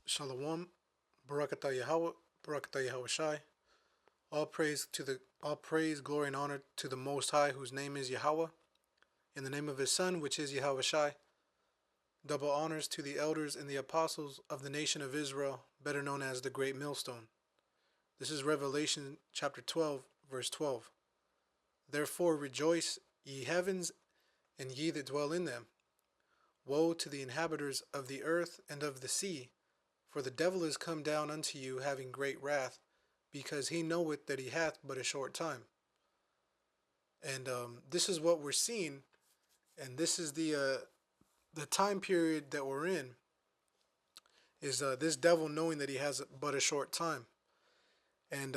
Shalom, Barakatah Yahweh, Barakatah Yahweh Shai. All praise, glory, and honor to the Most High, whose name is Yahweh, in the name of His Son, which is Yahweh Shai. Double honors to the elders and the apostles of the nation of Israel, better known as the Great Millstone. This is Revelation chapter 12, verse 12. Therefore rejoice, ye heavens, and ye that dwell in them. Woe to the inhabitants of the earth and of the sea, for the devil is come down unto you, having great wrath, because he knoweth that he hath but a short time. And this is what we're seeing, and this is the time period that we're in. Is this devil knowing that he has but a short time? And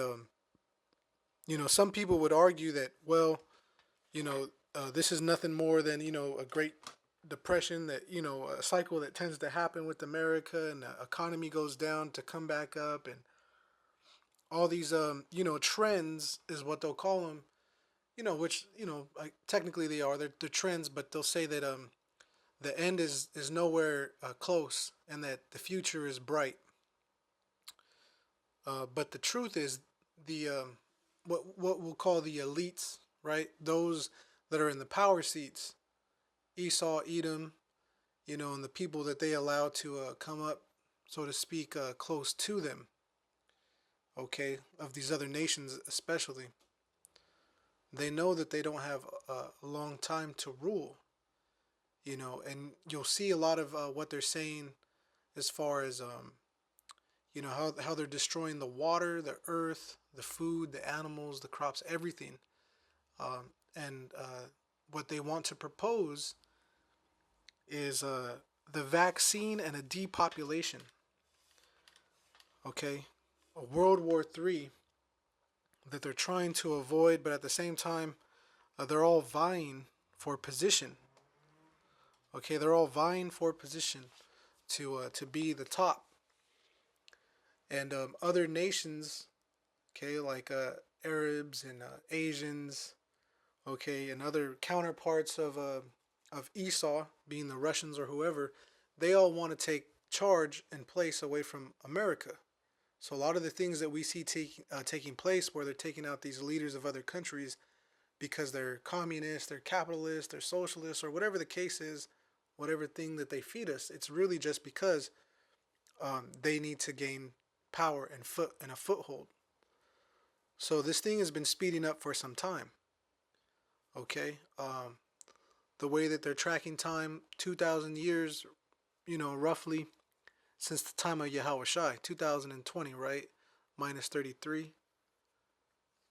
some people would argue that, well, this is nothing more than a great depression, that a cycle that tends to happen with America, and the economy goes down to come back up, and all these trends is what they'll call them, which like, technically they are, they're trends, but they'll say that the end is nowhere close, and that the future is bright. But the truth is, the what we'll call the elites, right? Those that are in the power seats, Esau, Edom, and the people that they allow to come up, so to speak, close to them. Okay, of these other nations especially, they know that they don't have a long time to rule. And you'll see a lot of what they're saying as far as how they're destroying the water, the earth, the food, the animals, the crops, everything. And what they want to propose is the vaccine and a depopulation. Okay, a World War III that they're trying to avoid, but at the same time, they're all vying for position. Okay, they're all vying for position to be the top. And other nations, okay, like Arabs and Asians, okay, and other counterparts of Esau, being the Russians or whoever, they all want to take charge and place away from America. So a lot of the things that we see taking place, where they're taking out these leaders of other countries because they're communists, they're capitalists, they're socialists, or whatever the case is, whatever thing that they feed us, it's really just because they need to gain power and a foothold. So this thing has been speeding up for some time. Okay, the way that they're tracking time, 2,000 years, roughly since the time of Yahweh Shai, 2020, right? Minus 33.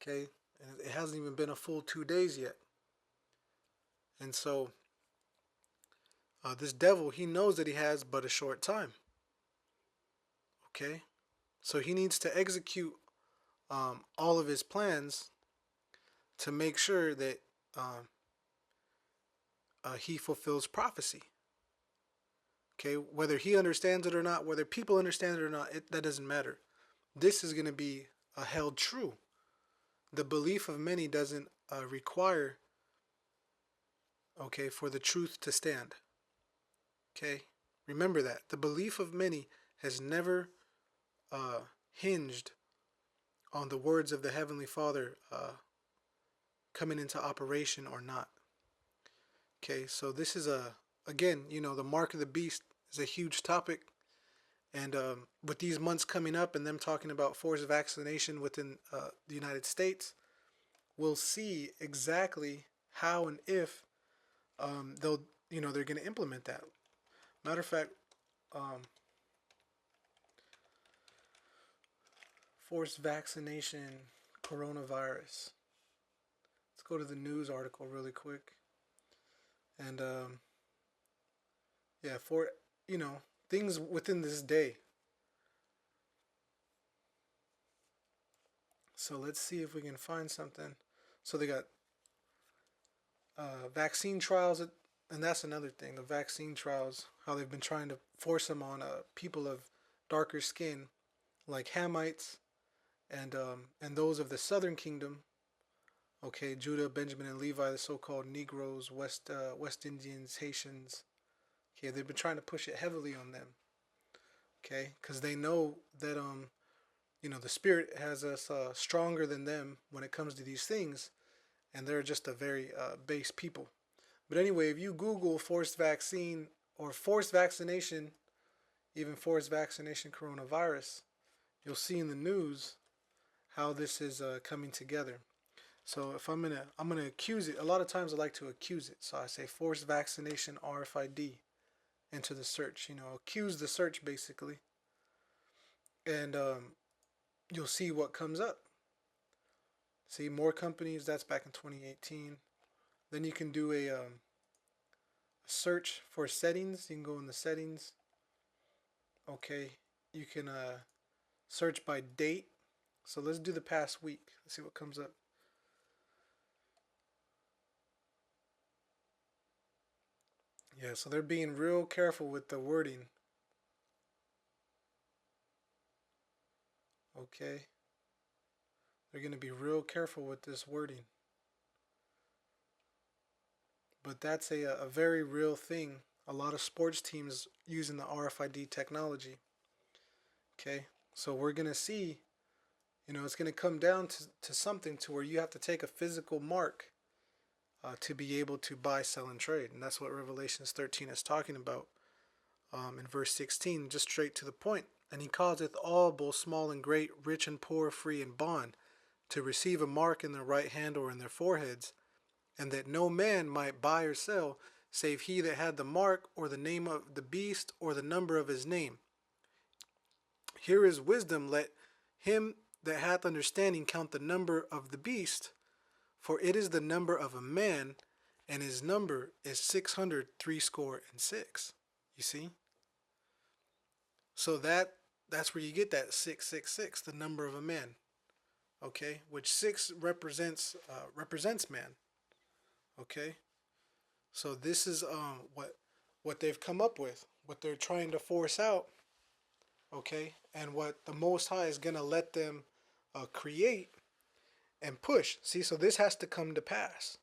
Okay, and it hasn't even been a full 2 days yet. And so this devil, he knows that he has but a short time. Okay, so he needs to execute all of his plans to make sure that he fulfills prophecy. Okay, whether he understands it or not, whether people understand it or not, that doesn't matter. This is going to be held true. The belief of many doesn't require, okay, for the truth to stand. Okay, remember that. The belief of many has never hinged on the words of the Heavenly Father coming into operation or not. Okay, so this is again, the mark of the beast is a huge topic. And with these months coming up and them talking about forced vaccination within the United States, we'll see exactly how and if they're going to implement that. Matter of fact, forced vaccination, coronavirus. Let's go to the news article really quick. And yeah, for things within this day. So let's see if we can find something. So they got vaccine trials, and that's another thing. The vaccine trials, how they've been trying to force them on people of darker skin, like Hamites, and those of the Southern Kingdom. Okay, Judah, Benjamin, and Levi, the so-called Negroes, West Indians, Haitians. Okay, they've been trying to push it heavily on them. Okay, because they know that the spirit has us stronger than them when it comes to these things, and they're just a very base people. But anyway, if you Google forced vaccine or forced vaccination, even forced vaccination coronavirus, you'll see in the news how this is coming together. So if I'm gonna accuse it. A lot of times I like to accuse it. So I say forced vaccination RFID into the search. Accuse the search basically, and you'll see what comes up. See more companies. That's back in 2018. Then you can do a search for settings. You can go in the settings. Okay, you can search by date. So let's do the past week. Let's see what comes up. Yeah, so they're being real careful with the wording. Okay, they're going to be real careful with this wording. But that's a very real thing. A lot of sports teams using the RFID technology. Okay, so we're going to see, it's going to come down to something to where you have to take a physical mark to be able to buy, sell, and trade. And that's what Revelations 13 is talking about in verse 16, just straight to the point. And he causeth all, both small and great, rich and poor, free and bond, to receive a mark in their right hand or in their foreheads, and that no man might buy or sell, save he that had the mark, or the name of the beast, or the number of his name. Here is wisdom. Let him that hath understanding count the number of the beast, for it is the number of a man, and his number is 600 threescore and six. You see? So that's where you get that 666, the number of a man. Okay, which six represents man. Okay, so this is what they've come up with, what they're trying to force out. Okay, and what the Most High is gonna let them create and push. See, so this has to come to pass.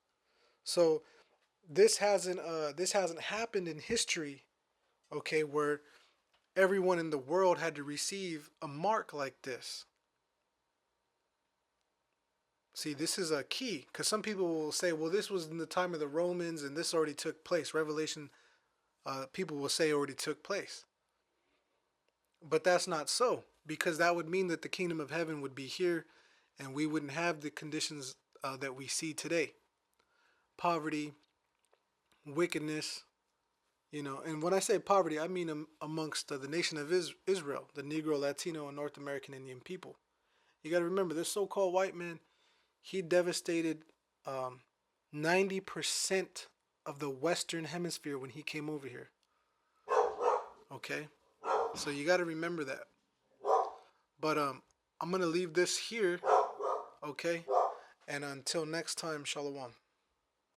So this hasn't happened in history. Okay, where everyone in the world had to receive a mark like this. See, this is a key because some people will say, well, this was in the time of the Romans and this already took place. Revelation, people will say already took place. But that's not so, because that would mean that the kingdom of heaven would be here and we wouldn't have the conditions that we see today: poverty, wickedness. And when I say poverty, I mean amongst the nation of Israel, the Negro, Latino, and North American Indian people. You got to remember, this so called white man, he devastated 90% of the Western Hemisphere when he came over here. Okay? So you got to remember that. But I'm going to leave this here. Okay? And until next time, Shalom.